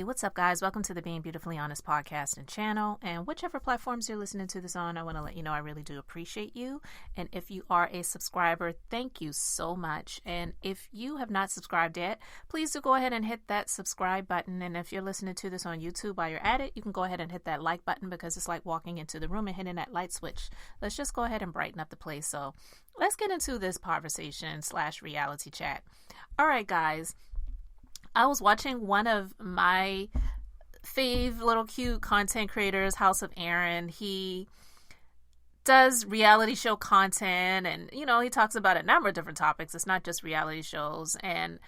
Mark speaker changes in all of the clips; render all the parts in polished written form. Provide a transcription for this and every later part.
Speaker 1: what's up, guys? Welcome to the Being Beautifully Honest podcast and channel. And whichever platforms you're listening to this on, I want to let you know I really do appreciate you. And if you are a subscriber, thank you so much. And if you have not subscribed yet, please do go ahead and hit that subscribe button. And if you're listening to this on YouTube while you're at it, you can go ahead and hit that like button because it's like walking into the room and hitting that light switch. Let's just go ahead and brighten up the place. So let's get into this conversation / reality chat. All right, guys. I was watching one of my fave little cute content creators, House of Aaron. He does reality show content and, you know, he talks about a number of different topics. It's not just reality shows. And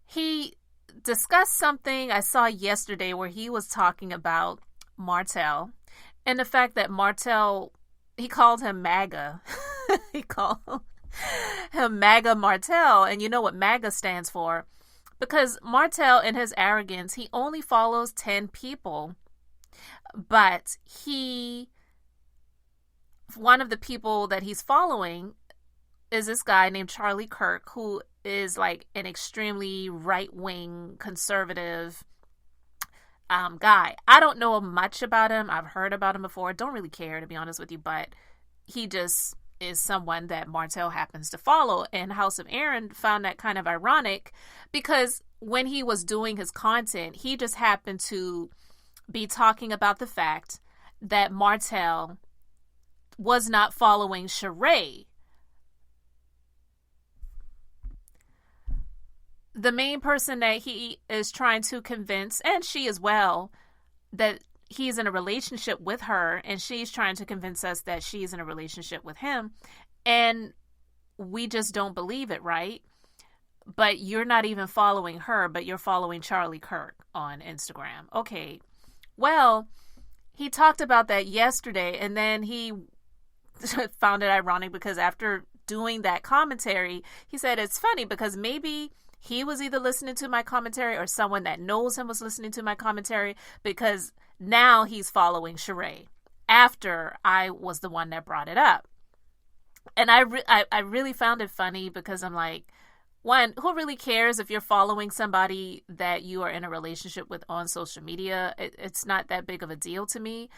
Speaker 1: he discussed something I saw yesterday where he was talking about Martell and the fact that Martell, he called him MAGA. He called him MAGA Martell. And you know what MAGA stands for? Because Martell, in his arrogance, he only follows 10 people. But one of the people that he's following is this guy named Charlie Kirk, who is like an extremely right-wing conservative guy. I don't know much about him. I've heard about him before. Don't really care, to be honest with you. But he just is someone that Martell happens to follow. And House of Aaron found that kind of ironic because when he was doing his content, he just happened to be talking about the fact that Martell was not following Sheree. The main person that he is trying to convince, and she as well, that he's in a relationship with her, and she's trying to convince us that she's in a relationship with him, and we just don't believe it, right? But you're not even following her, but you're following Charlie Kirk on Instagram. Okay, well, he talked about that yesterday, and then he found it ironic because after doing that commentary, he said it's funny because maybe he was either listening to my commentary or someone that knows him was listening to my commentary because now he's following Sheree after I was the one that brought it up. And I really found it funny because I'm like, one, who really cares if you're following somebody that you are in a relationship with on social media? It's not that big of a deal to me.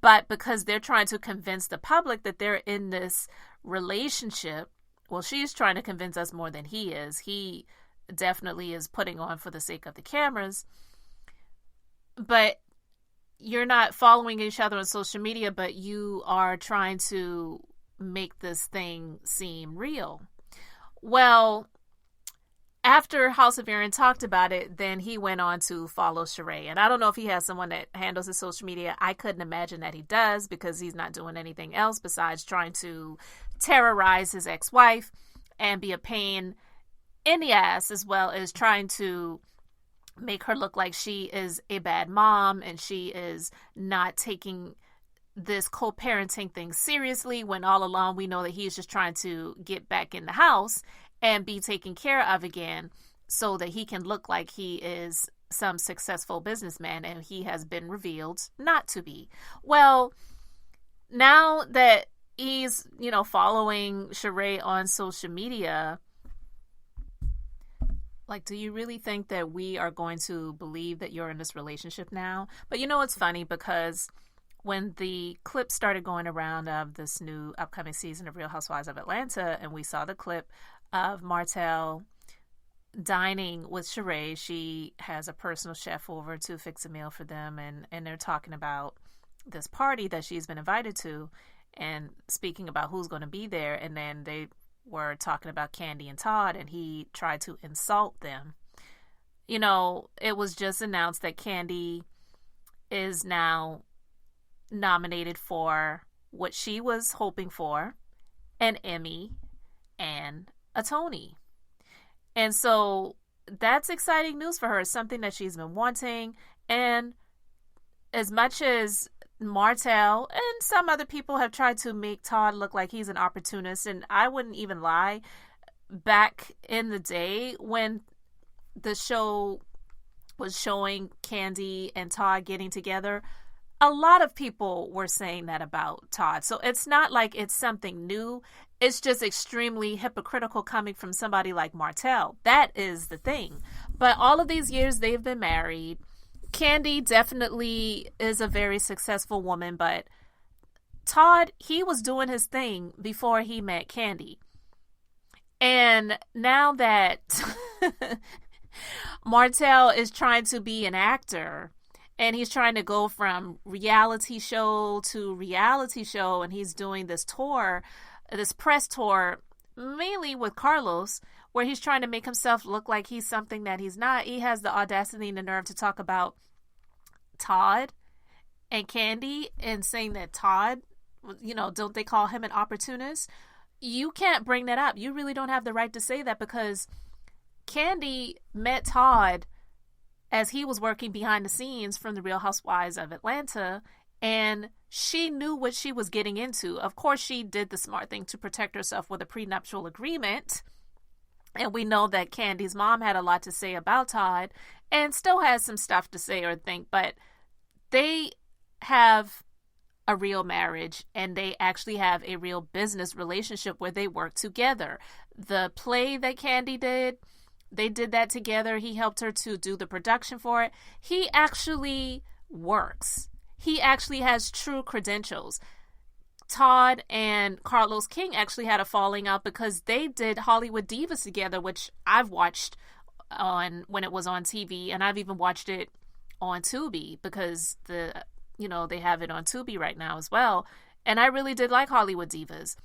Speaker 1: But because they're trying to convince the public that they're in this relationship, well, she's trying to convince us more than he is. He definitely is putting on for the sake of the cameras. But you're not following each other on social media, but you are trying to make this thing seem real. Well, after House of Aaron talked about it, then he went on to follow Sheree. And I don't know if he has someone that handles his social media. I couldn't imagine that he does because he's not doing anything else besides trying to terrorize his ex-wife and be a pain in the ass, as well as trying to make her look like she is a bad mom and she is not taking this co-parenting thing seriously when all along we know that he's just trying to get back in the house and be taken care of again so that he can look like he is some successful businessman, and he has been revealed not to be. Well, now that he's, following Sheree on social media, like, do you really think that we are going to believe that you're in this relationship now? But it's funny because when the clip started going around of this new upcoming season of Real Housewives of Atlanta, and we saw the clip of Martell dining with Sheree, she has a personal chef over to fix a meal for them, and they're talking about this party that she's been invited to and speaking about who's going to be there, and then they were talking about Kandi and Todd, and he tried to insult them. It was just announced that Kandi is now nominated for what she was hoping for, an Emmy and a Tony. And so that's exciting news for her. It's something that she's been wanting. And as much as Martell and some other people have tried to make Todd look like he's an opportunist, and I wouldn't even lie, back in the day when the show was showing Kandi and Todd getting together, a lot of people were saying that about Todd. So it's not like it's something new. It's just extremely hypocritical coming from somebody like Martell. That is the thing. But all of these years they've been married. Kandi definitely is a very successful woman, but Todd, he was doing his thing before he met Kandi. And now that Martell is trying to be an actor, and he's trying to go from reality show to reality show, and he's doing this tour, this press tour, mainly with Carlos, where he's trying to make himself look like he's something that he's not. He has the audacity and the nerve to talk about Todd and Kandi and saying that Todd, don't they call him an opportunist? You can't bring that up. You really don't have the right to say that, because Kandi met Todd as he was working behind the scenes from the Real Housewives of Atlanta, and she knew what she was getting into. Of course, she did the smart thing to protect herself with a prenuptial agreement. And we know that Kandi's mom had a lot to say about Todd and still has some stuff to say or think, but they have a real marriage, and they actually have a real business relationship where they work together. The play that Kandi did, they did that together. He helped her to do the production for it. He actually works. He actually has true credentials. Todd and Carlos King actually had a falling out because they did Hollywood Divas together, which I've watched when it was on TV, and I've even watched it on Tubi because they have it on Tubi right now as well. And I really did like Hollywood Divas.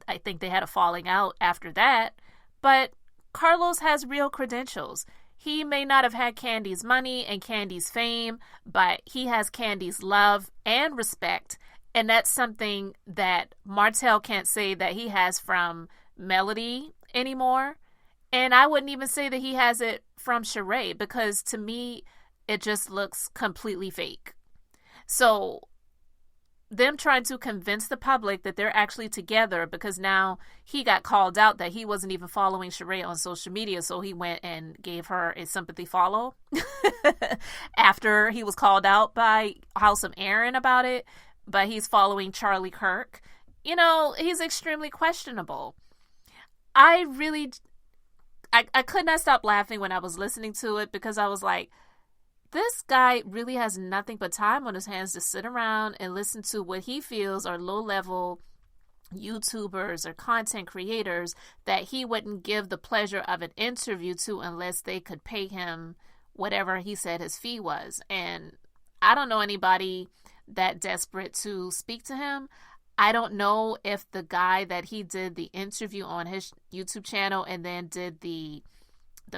Speaker 1: I think they had a falling out after that, but Carlos has real credentials. He may not have had Kandi's money and Kandi's fame, but he has Kandi's love and respect. And that's something that Martell can't say that he has from Melody anymore. And I wouldn't even say that he has it from Sheree, because to me, it just looks completely fake. So them trying to convince the public that they're actually together, because now he got called out that he wasn't even following Sheree on social media, so he went and gave her a sympathy follow after he was called out by House of Aaron about it, but he's following Charlie Kirk. He's extremely questionable. I could not stop laughing when I was listening to it, because I was like, this guy really has nothing but time on his hands to sit around and listen to what he feels are low-level YouTubers or content creators that he wouldn't give the pleasure of an interview to unless they could pay him whatever he said his fee was. And I don't know anybody that desperate to speak to him. I don't know if the guy that he did the interview on his YouTube channel and then did the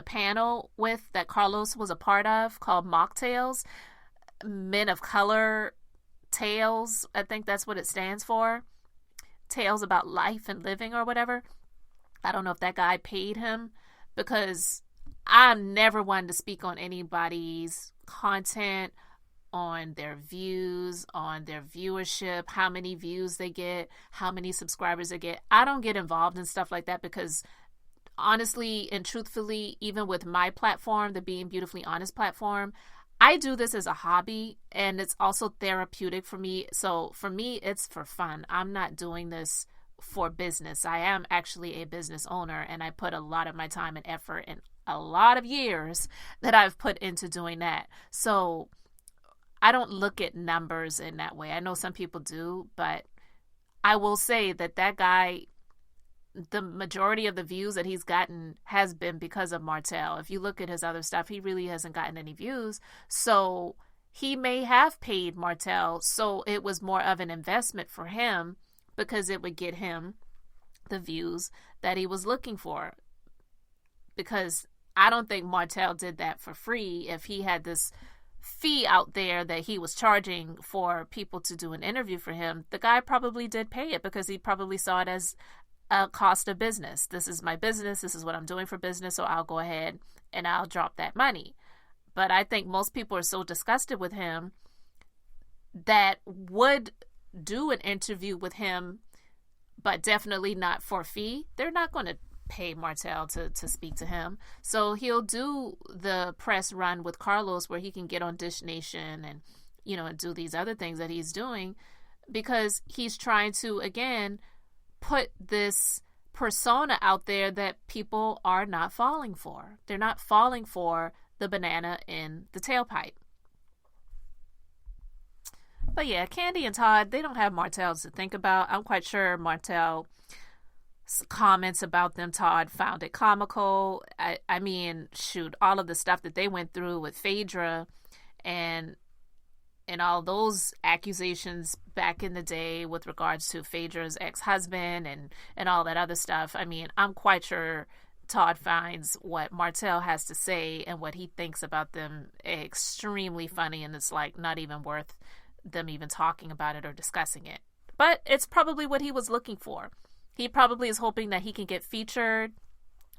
Speaker 1: panel with, that Carlos was a part of, called Mocktails, Men of Color Tales, I think that's what it stands for, tales about life and living or whatever. I don't know if that guy paid him, because I'm never one to speak on anybody's content, on their views, on their viewership, how many views they get, how many subscribers they get. I don't get involved in stuff like that, because honestly and truthfully, even with my platform, the Being Beautifully Honest platform, I do this as a hobby, and it's also therapeutic for me. So for me, it's for fun. I'm not doing this for business. I am actually a business owner, and I put a lot of my time and effort and a lot of years that I've put into doing that. So I don't look at numbers in that way. I know some people do, but I will say that guy, the majority of the views that he's gotten has been because of Martell. If you look at his other stuff, he really hasn't gotten any views. So he may have paid Martell, so it was more of an investment for him, because it would get him the views that he was looking for. Because I don't think Martell did that for free. If he had this fee out there that he was charging for people to do an interview for him, the guy probably did pay it, because he probably saw it as a cost of business. This is my business. This is what I'm doing for business. So I'll go ahead and I'll drop that money. But I think most people are so disgusted with him that would do an interview with him, but definitely not for a fee. They're not going to pay Martell to speak to him. So he'll do the press run with Carlos where he can get on Dish Nation and, and do these other things that he's doing, because he's trying to, again, put this persona out there that people are not falling for. They're not falling for the banana in the tailpipe. But yeah, Kandi and Todd, they don't have Martell to think about. I'm quite sure Martell comments about them, Todd found it comical. I mean, shoot, all of the stuff that they went through with Phaedra and all those accusations back in the day with regards to Phaedra's ex-husband and all that other stuff. I mean, I'm quite sure Todd finds what Martell has to say and what he thinks about them extremely funny, and it's like not even worth them even talking about it or discussing it. But it's probably what he was looking for. He probably is hoping that he can get featured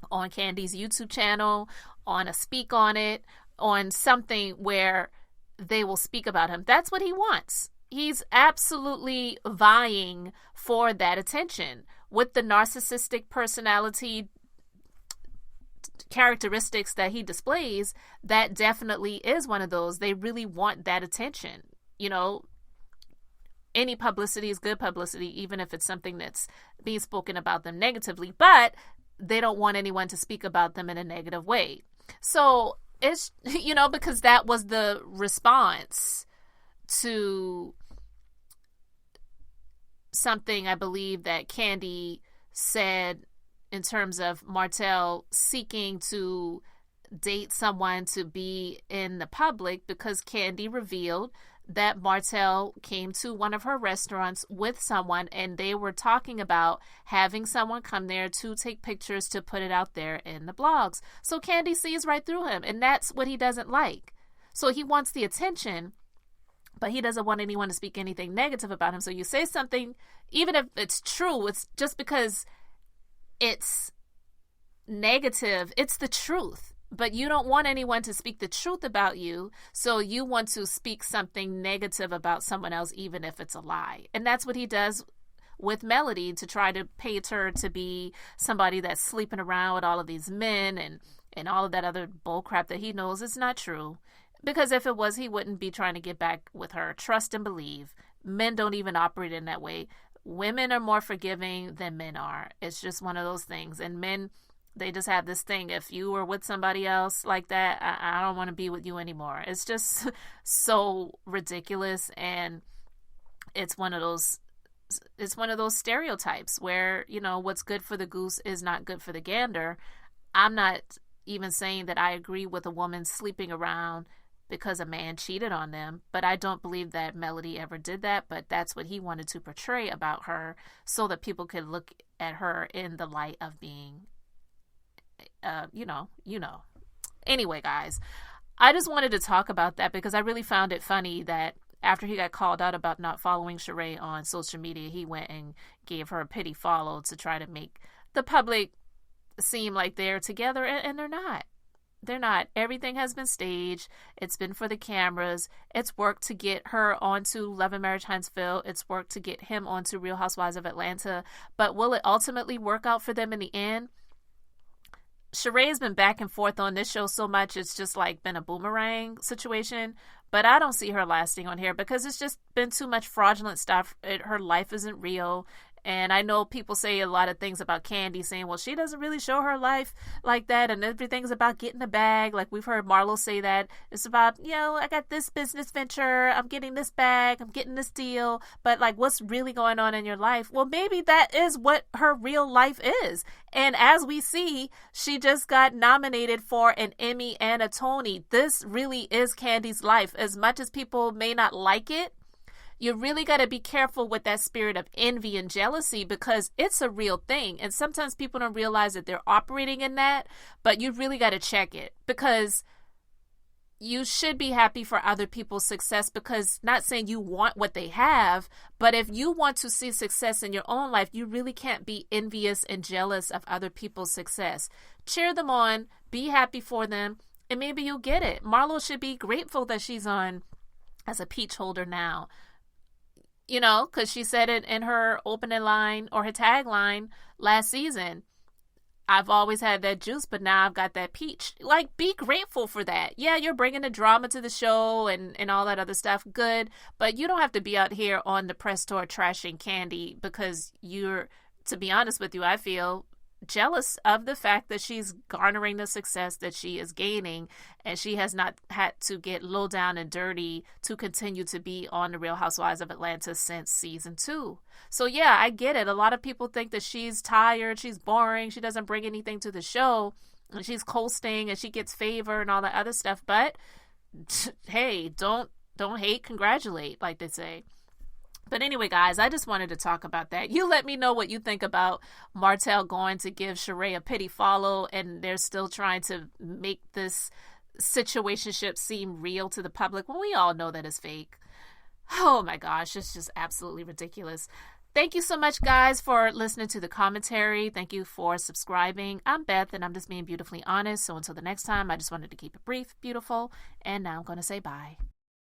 Speaker 1: on Kandi's YouTube channel, on a Speak On It, on something where they will speak about him. That's what he wants. He's absolutely vying for that attention. With the narcissistic personality characteristics that he displays, that definitely is one of those. They really want that attention. You know, any publicity is good publicity, even if it's something that's being spoken about them negatively, but they don't want anyone to speak about them in a negative way. So it's, you know, because that was the response to something I believe that Kandi said in terms of Martell seeking to date someone to be in the public, because Kandi revealed that Martell came to one of her restaurants with someone and they were talking about having someone come there to take pictures to put it out there in the blogs. So Kandi sees right through him, and that's what he doesn't like. So he wants the attention, but he doesn't want anyone to speak anything negative about him. So you say something, even if it's true, it's just because it's negative, it's the truth. But you don't want anyone to speak the truth about you, so you want to speak something negative about someone else, even if it's a lie. And that's what he does with Melody, to try to paint her to be somebody that's sleeping around with all of these men and all of that other bullcrap that he knows is not true. Because if it was, he wouldn't be trying to get back with her. Trust and believe. Men don't even operate in that way. Women are more forgiving than men are. It's just one of those things. And men, they just have this thing. If you were with somebody else like that, I don't want to be with you anymore. It's just so ridiculous. And it's one of those stereotypes where, you know, what's good for the goose is not good for the gander. I'm not even saying that I agree with a woman sleeping around because a man cheated on them, but I don't believe that Melody ever did that. But that's what he wanted to portray about her, so that people could look at her in the light of being you know. Anyway, guys, I just wanted to talk about that because I really found it funny that after he got called out about not following Sheree on social media, he went and gave her a pity follow to try to make the public seem like they're together, and they're not. They're not. Everything has been staged. It's been for the cameras. It's worked to get her onto Love and Marriage Huntsville. It's worked to get him onto Real Housewives of Atlanta. But will it ultimately work out for them in the end? Sheree's been back and forth on this show so much, it's just like been a boomerang situation. But I don't see her lasting on here because it's just been too much fraudulent stuff. Her life isn't real. And I know people say a lot of things about Kandi, saying, well, she doesn't really show her life like that, and everything's about getting a bag. Like we've heard Marlo say that. It's about, you know, I got this business venture, I'm getting this bag, I'm getting this deal, but like what's really going on in your life? Well, maybe that is what her real life is. And as we see, she just got nominated for an Emmy and a Tony. This really is Kandi's life. As much as people may not like it, you really got to be careful with that spirit of envy and jealousy, because it's a real thing. And sometimes people don't realize that they're operating in that, but you really got to check it, because you should be happy for other people's success, because not saying you want what they have, but if you want to see success in your own life, you really can't be envious and jealous of other people's success. Cheer them on, be happy for them, and maybe you'll get it. Marlo should be grateful that she's on as a peach holder now. You know, because she said it in her opening line or her tagline last season. I've always had that juice, but now I've got that peach. Like, be grateful for that. Yeah, you're bringing the drama to the show and all that other stuff. Good. But you don't have to be out here on the press tour trashing Kandi, because you're, to be honest with you, I feel jealous of the fact that she's garnering the success that she is gaining, and she has not had to get low down and dirty to continue to be on the Real Housewives of Atlanta since season 2. So yeah, I get it. A lot of people think that she's tired, she's boring, she doesn't bring anything to the show, and she's coasting and she gets favor and all that other stuff. But hey, don't hate, congratulate, like they say. But anyway, guys, I just wanted to talk about that. You let me know what you think about Martell going to give Sheree a pity follow, and they're still trying to make this situationship seem real to the public when we all know that it's fake. Oh my gosh, it's just absolutely ridiculous. Thank you so much, guys, for listening to the commentary. Thank you for subscribing. I'm Beth, and I'm just being beautifully honest. So until the next time, I just wanted to keep it brief, beautiful, and now I'm going to say bye.